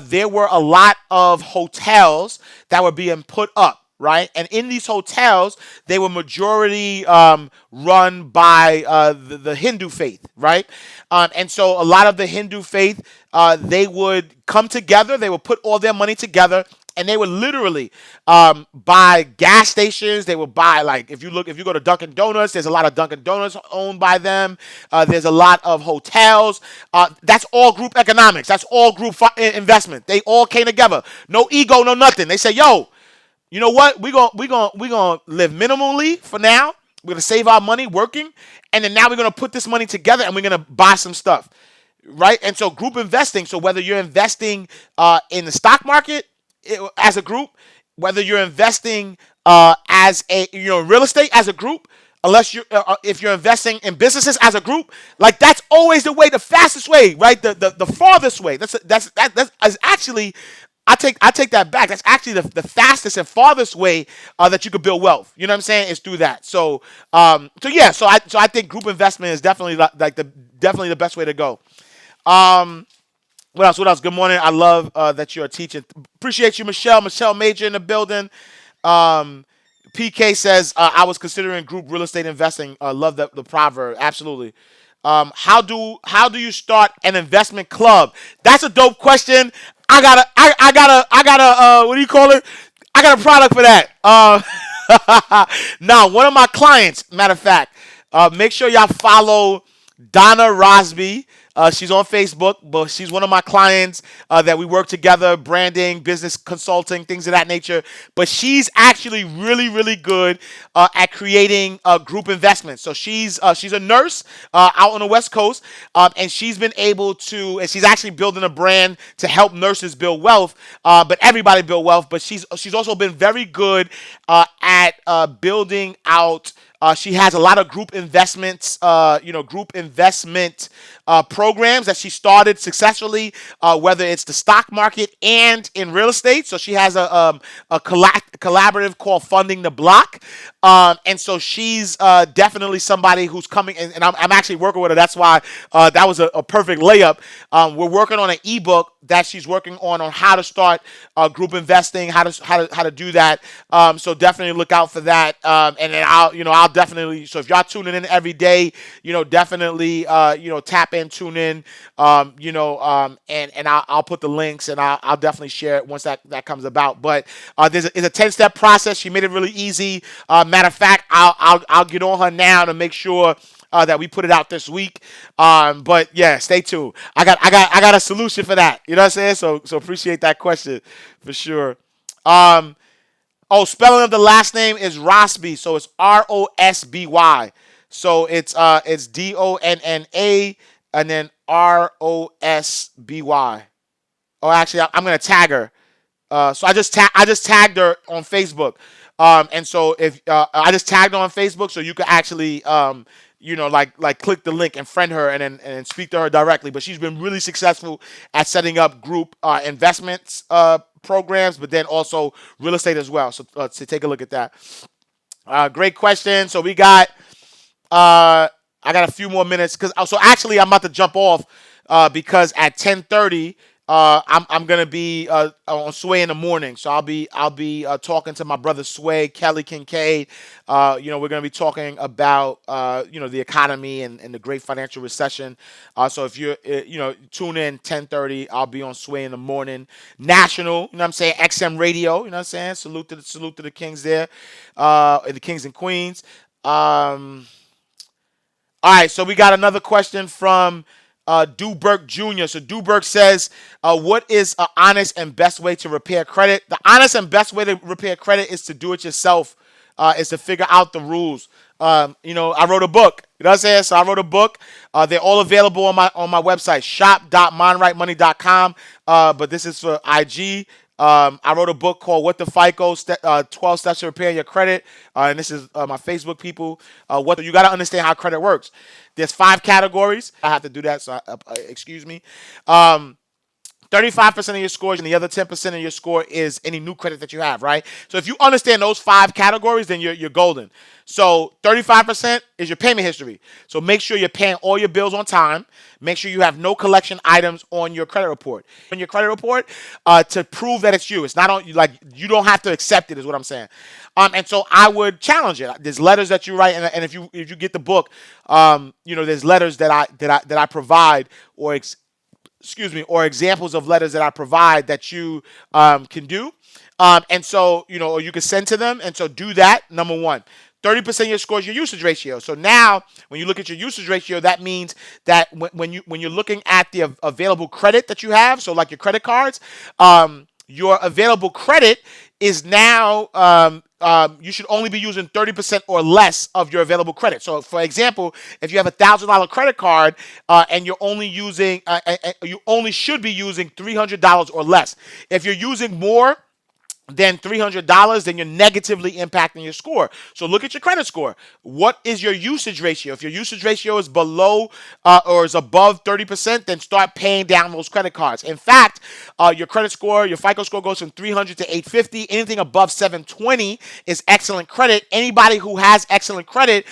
there were a lot of hotels that were being put up. Right, and in these hotels, they were majority run by the Hindu faith, right? And so a lot of the Hindu faith, they would come together, they would put all their money together, and they would literally buy gas stations. They would buy, like, if you go to Dunkin' Donuts, there's a lot of Dunkin' Donuts owned by them. There's a lot of hotels. That's all group economics. That's all group investment. They all came together. No ego, no nothing. They say, yo, you know what? We gonna live minimally for now. We're gonna save our money working, and then now we're gonna put this money together and we're gonna buy some stuff, right? And so group investing. So whether you're investing in the stock market as a group, whether you're investing as a real estate as a group, unless you if you're investing in businesses as a group, like that's always the way, the fastest way, right? The farthest way. That's actually. I take that back. That's actually the fastest and farthest way that you could build wealth. You know what I'm saying? Is through that. So I think group investment is definitely definitely the best way to go. Um, what else? What else? Good morning. I love that you're teaching. Appreciate you, Michelle. Michelle Major in the building. Um, PK says I was considering group real estate investing. Love the proverb. Absolutely. How do you start an investment club? That's a dope question. I got a what do you call it? I got a product for that. Now one of my clients, matter of fact, make sure y'all follow Donna Rosby. She's on Facebook, but she's one of my clients that we work together, branding, business consulting, things of that nature. But she's actually really, really good at creating group investments. So she's a nurse out on the West Coast, and she's been able to, and she's actually building a brand to help nurses build wealth, but everybody build wealth. But she's also been very good at building out. She has a lot of group investments, group investment programs that she started successfully, whether it's the stock market and in real estate. So she has a collaborative called Funding the Block. And so she's definitely somebody who's coming, and I'm actually working with her. That's why that was a perfect layup. We're working on an ebook that she's working on how to start group investing, how to do that. So definitely look out for that. And then I'll definitely. So if y'all tuning in every day, definitely tap in, tune in. And I'll put the links, and I'll definitely share it once that comes about. But it's a 10-step process. She made it really easy. Matter of fact, I'll get on her now to make sure that we put it out this week. But yeah, stay tuned. I got a solution for that. You know what I'm saying? So appreciate that question for sure. Spelling of the last name is Rosby, so it's Rosby. So it's Donna and then Rosby. Oh, actually, I'm gonna tag her. So I just tagged her on Facebook. And so if I just tagged her on Facebook, so you can actually like click the link and friend her and speak to her directly. But she's been really successful at setting up group investments programs, but then also real estate as well. So take a look at that. Great question. So we got I got a few more minutes so actually I'm about to jump off because at 10:30 I'm gonna be on Sway in the morning, so I'll be talking to my brother Sway, Kelly Kincaid. We're gonna be talking about the economy and the great financial recession. So if you're tune in 10:30, I'll be on Sway in the morning. National, what I'm saying, XM Radio, what I'm saying. Salute to the Kings there, the Kings and Queens. All right, so we got another question from Duberg Jr. So Duberg says, what is an honest and best way to repair credit? The honest and best way to repair credit is to do it yourself, is to figure out the rules. I wrote a book. You know what I'm saying? So I wrote a book. They're all available on my website, shop.mindrightmoney.com. But this is for IG. I wrote a book called What the FICO 12 Steps to Repair Your Credit. And this is my Facebook people. You got to understand how credit works. There's 5 categories. I have to do that, so excuse me. 35% of your score and the other 10% of your score is any new credit that you have, right? So if you understand those 5 categories, then you're golden. So 35% is your payment history. So make sure you're paying all your bills on time. Make sure you have no collection items on your credit report. On your credit report, to prove that it's you. It's not on like you don't have to accept it, is what I'm saying. And so I would challenge it. There's letters that you write, and if you get the book, there's letters that I provide or examples of letters that I provide that you can do. And so, or you can send to them. And so do that, number one. 30% of your score is your usage ratio. So now, when you look at your usage ratio, that means that when you're looking at the available credit that you have, so like your credit cards, your available credit is now you should only be using 30% or less of your available credit. So, for example, if you have $1,000 credit card and you're only using, you only should be using $300 or less. If you're using more than $300, then you're negatively impacting your score. So look at your credit score. What is your usage ratio? If your usage ratio is below or is above 30%, then start paying down those credit cards. In fact, your credit score, your FICO score goes from 300 to 850. Anything above 720 is excellent credit. Anybody who has excellent credit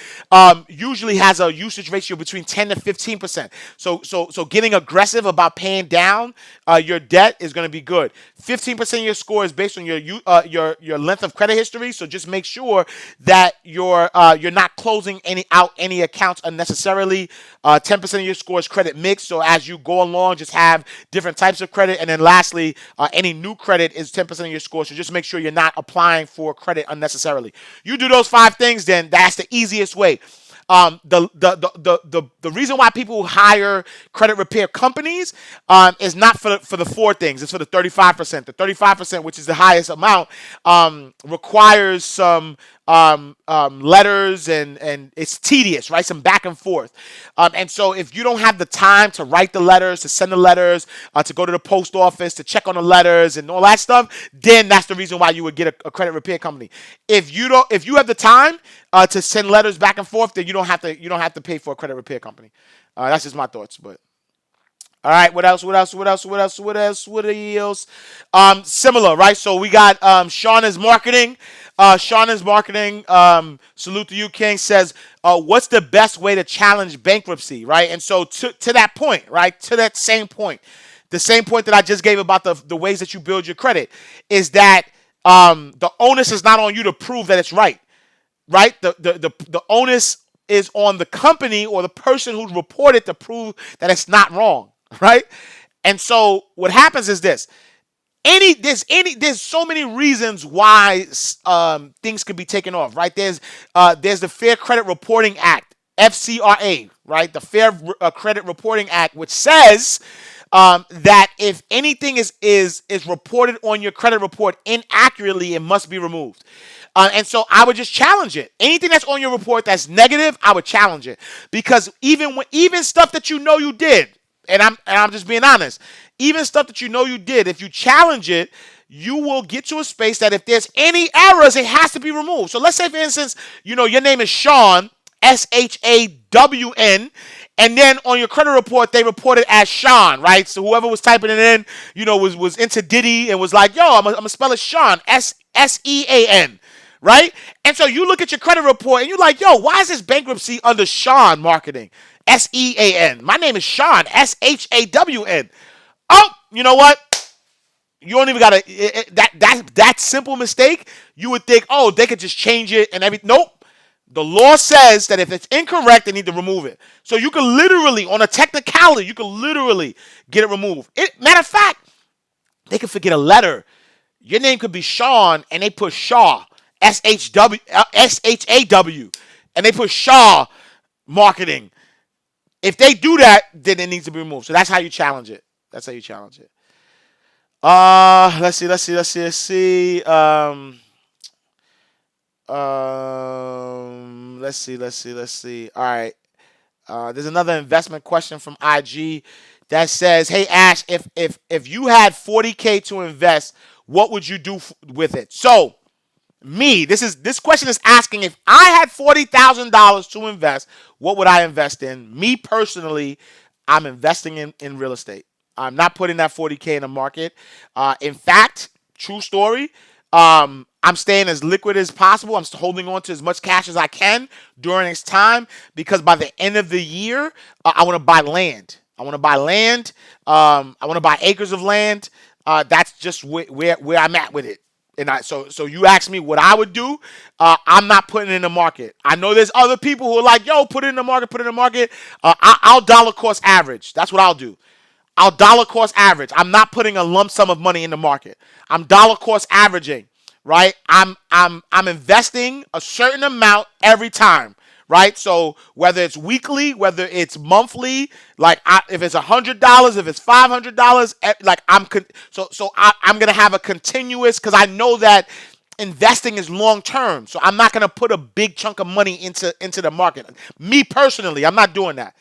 usually has a usage ratio between 10 to 15%. So getting aggressive about paying down your debt is going to be good. 15% of your score is based on your length of credit history. So just make sure that you're not closing any accounts unnecessarily. 10% of your score is credit mix. So as you go along, just have different types of credit. And then lastly, any new credit is 10% of your score. So just make sure you're not applying for credit unnecessarily. You do those 5 things, then that's the easiest way. The reason why people hire credit repair companies is not for the four things. It's for the 35%. The 35%, which is the highest amount, requires some letters and it's tedious, right? Some back and forth. And so if you don't have the time to write the letters, to send the letters, to go to the post office, to check on the letters and all that stuff, then that's the reason why you would get a credit repair company. If you have the time to send letters back and forth, then you don't have to pay for a credit repair company. That's just my thoughts, but. All right, what else? Similar, right? So we got Sean is marketing. Salute to you, King. Says, what's the best way to challenge bankruptcy, right? And so to that point, right? To that same point, the same point that I just gave about the ways that you build your credit is that the onus is not on you to prove that it's right. Right? The onus is on the company or the person who reported to prove that it's not wrong. Right? And so what happens is this. There's so many reasons why things could be taken off, right? There's the Fair Credit Reporting Act, FCRA, right? The Fair Credit Reporting Act, which says that if anything is reported on your credit report inaccurately, it must be removed. And so I would just challenge it. Anything that's on your report that's negative, I would challenge it, because even stuff that you know you did, and I'm just being honest, even stuff that you know you did, if you challenge it, you will get to a space that if there's any errors, it has to be removed. So let's say, for instance, your name is Shawn, SHAWN, and then on your credit report, they reported as Sean, right? So whoever was typing it in, was into Diddy and was like, yo, I'm going to spell it Sean, SEAN, right? And so you look at your credit report and you're like, yo, why is this bankruptcy under Sean Marketing? SEAN. My name is Sean, SHAWN. Oh, you know what? You don't even gotta that simple mistake. You would think, oh, they could just change it and everything. Nope. The law says that if it's incorrect, they need to remove it. So you can literally, on a technicality, you can literally get it removed. Matter of fact, they could forget a letter. Your name could be Sean, and they put Shaw, SHAW, and they put Shaw Marketing. If they do that, then it needs to be removed. So that's how you challenge it. Let's see. Let's see. All right. There's another investment question from IG that says, "Hey Ash, if you had 40K to invest, what would you do with it?" So, this question is asking, if I had $40,000 to invest, what would I invest in? Me personally, I'm investing in real estate. I'm not putting that 40K in the market. In fact, true story, I'm staying as liquid as possible. I'm holding on to as much cash as I can during this time, because by the end of the year, I want to buy land. I want to buy acres of land. That's just where I'm at with it. And so you asked me what I would do. I'm not putting it in the market. I know there's other people who are like, yo, put it in the market. I'll dollar cost average. That's what I'll do. I'll dollar cost average. I'm not putting a lump sum of money in the market. I'm dollar cost averaging, right? I'm investing a certain amount every time, right? So whether it's weekly, whether it's monthly, if it's $100, if it's $500, I'm gonna have a continuous, because I know that investing is long term. So I'm not gonna put a big chunk of money into the market. Me personally, I'm not doing that.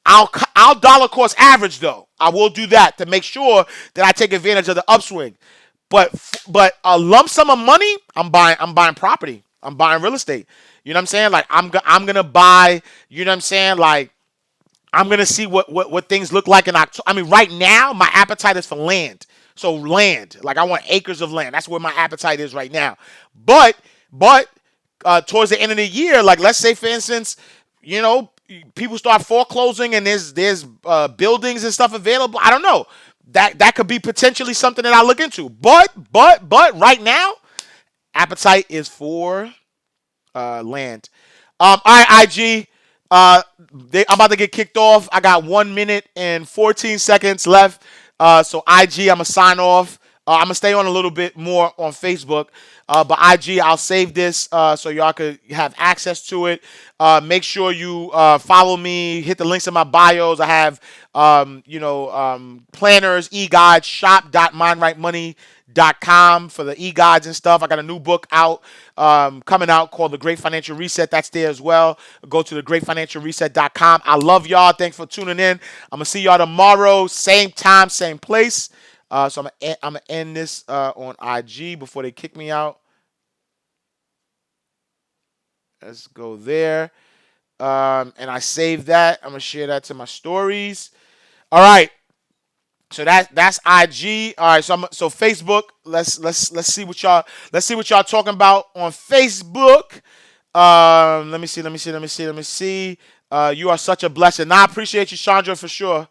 I'll dollar cost average though. I will do that to make sure that I take advantage of the upswing. But a lump sum of money, I'm buying property. I'm buying real estate. You know what I'm saying? Like I'm gonna buy. You know what I'm saying? Like I'm gonna see what things look like in October. I mean, right now my appetite is for land. So land, like I want acres of land. That's where my appetite is right now. But towards the end of the year, like let's say for instance, people start foreclosing and there's buildings and stuff available. I don't know. That could be potentially something that I look into. But right now, appetite is for land. All right, IG. I'm about to get kicked off. I got 1 minute and 14 seconds left. So IG, I'm gonna sign off. I'm gonna stay on a little bit more on Facebook, but IG, I'll save this so y'all could have access to it. Make sure you follow me. Hit the links in my bios. I have, planners, e-guides, shop.mindrightmoney.com for the e-guides and stuff. I got a new book out, coming out called The Great Financial Reset. That's there as well. Go to thegreatfinancialreset.com. I love y'all. Thanks for tuning in. I'm gonna see y'all tomorrow, same time, same place. So I'm gonna end this on IG before they kick me out. Let's go there. And I saved that. I'm gonna share that to my stories. All right. So that's IG. All right. So Facebook. Let's see what y'all talking about on Facebook. Let me see. You are such a blessing. Now I appreciate you, Chandra, for sure.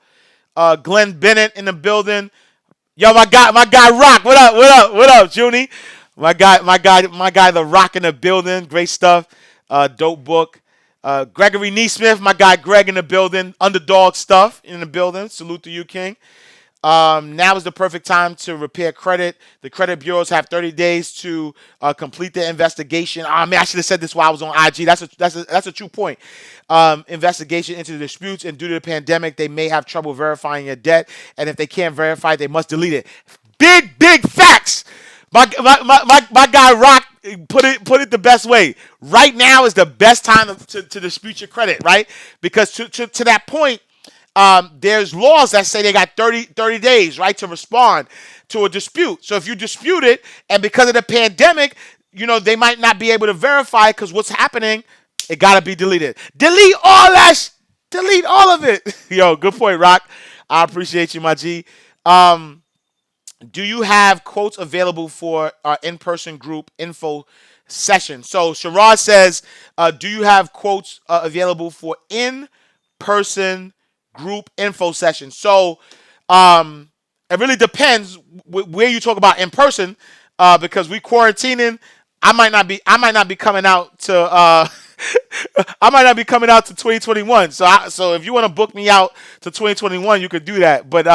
Glenn Bennett in the building. Yo, my guy, Rock. What up, Junie? My guy, The Rock in the building. Great stuff. Dope book. Gregory Neesmith, my guy, Greg in the building. Underdog stuff in the building. Salute to you, King. Now is the perfect time to repair credit. The credit bureaus have 30 days to complete their investigation. I mean, I should have said this while I was on IG. That's a true point. Investigation into the disputes, and due to the pandemic, they may have trouble verifying your debt. And if they can't verify, they must delete it. Big facts. My guy Rock put it the best way. Right now is the best time to dispute your credit, right? Because to that point, there's laws that say they got 30 days, right, to respond to a dispute. So if you dispute it, and because of the pandemic, they might not be able to verify because what's happening, it got to be deleted. Delete all that. Delete all of it. Yo, good point, Rock. I appreciate you, my G. Do you have quotes available for our in-person group info session? So Sherrod says, do you have quotes available for in-person group info session? So it really depends where you talk about in person, because we quarantining. I might not be coming out to I might not be coming out to 2021. So if you want to book me out to 2021, you could do that. But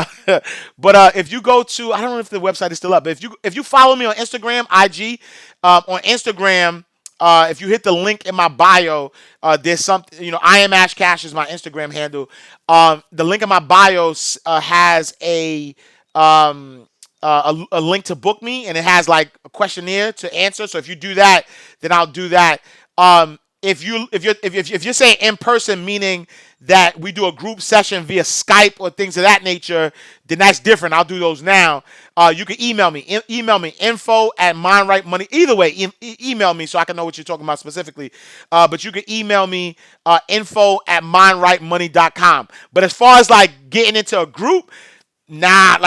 if you go to, I don't know if the website is still up, but if you follow me on Instagram, IG, on Instagram, if you hit the link in my bio, there's something, I am Ash Cash is my Instagram handle. The link in my bio has a link to book me, and it has like a questionnaire to answer. So if you do that, then I'll do that. If you're saying in person, meaning that we do a group session via Skype or things of that nature, then that's different. I'll do those now. You can email me. Email me info@mindrightmoney. Either way, email me so I can know what you're talking about specifically. But you can email me info@mindrightmoney.com. But as far as like getting into a group, nah,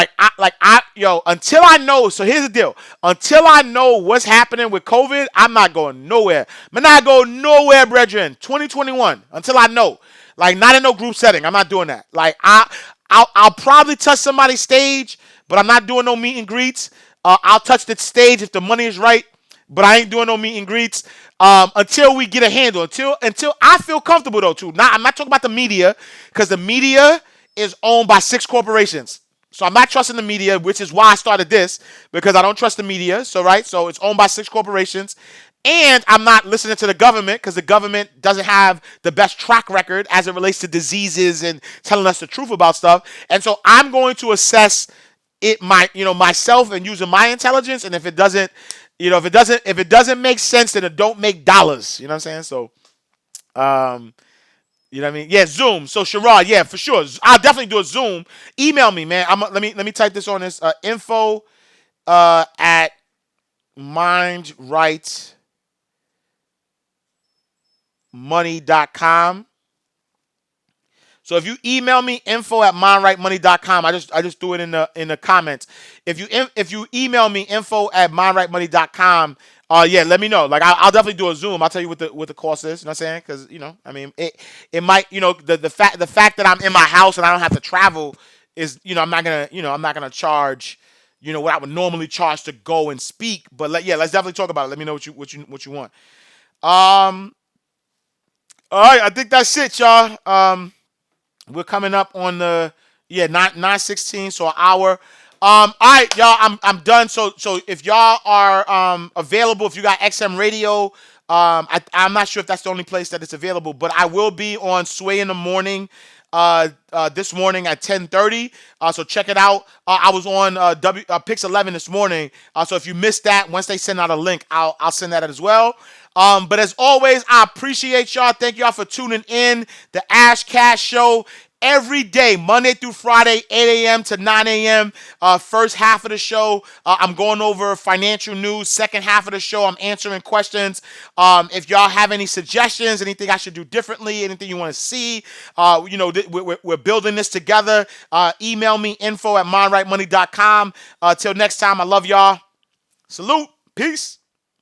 until I know. So here's the deal: until I know what's happening with COVID, I'm not going nowhere. I'm not going nowhere, brethren. 2021, until I know. Like, not in no group setting. I'm not doing that. Like, I'll probably touch somebody's stage, but I'm not doing no meet and greets. I'll touch the stage if the money is right, but I ain't doing no meet and greets until we get a handle. Until I feel comfortable though too. I'm not talking about the media, because the media is owned by 6 corporations. So I'm not trusting the media, which is why I started this, because I don't trust the media. So it's owned by 6 corporations. And I'm not listening to the government, because the government doesn't have the best track record as it relates to diseases and telling us the truth about stuff. And so I'm going to assess it myself and using my intelligence. And if it doesn't make sense, then it don't make dollars. You know what I'm saying? So you know what I mean? Yeah, Zoom. So Sherrod, yeah, for sure. I'll definitely do a Zoom. Email me, man. Let me type this on this info at mindrightmoney.com. So if you email me info@mindrightmoney.com, I just threw it in the comments. If you email me info@mindrightmoney.com, yeah, let me know. Like, I'll definitely do a Zoom. I'll tell you what the cost is. You know what I'm saying? Because I mean, it might, the fact that I'm in my house and I don't have to travel is, I'm not gonna charge, what I would normally charge to go and speak. But let's definitely talk about it. Let me know what you want. All right, I think that's it, y'all. We're coming up on the 9:16, so an hour. All right, y'all. I'm done. So if y'all are available, if you got XM Radio, I'm not sure if that's the only place that it's available, but I will be on Sway in the morning. This morning at 10:30. So check it out. I was on Pix 11 this morning. So if you missed that, once they send out a link, I'll send that as well. But as always, I appreciate y'all. Thank y'all for tuning in. The Ash Cash Show every day, Monday through Friday, 8 a.m. to 9 a.m. First half of the show, I'm going over financial news. Second half of the show, I'm answering questions. If y'all have any suggestions, anything I should do differently, anything you want to see, we're building this together. Email me info@mindrightmoney.com. Till next time, I love y'all. Salute. Peace.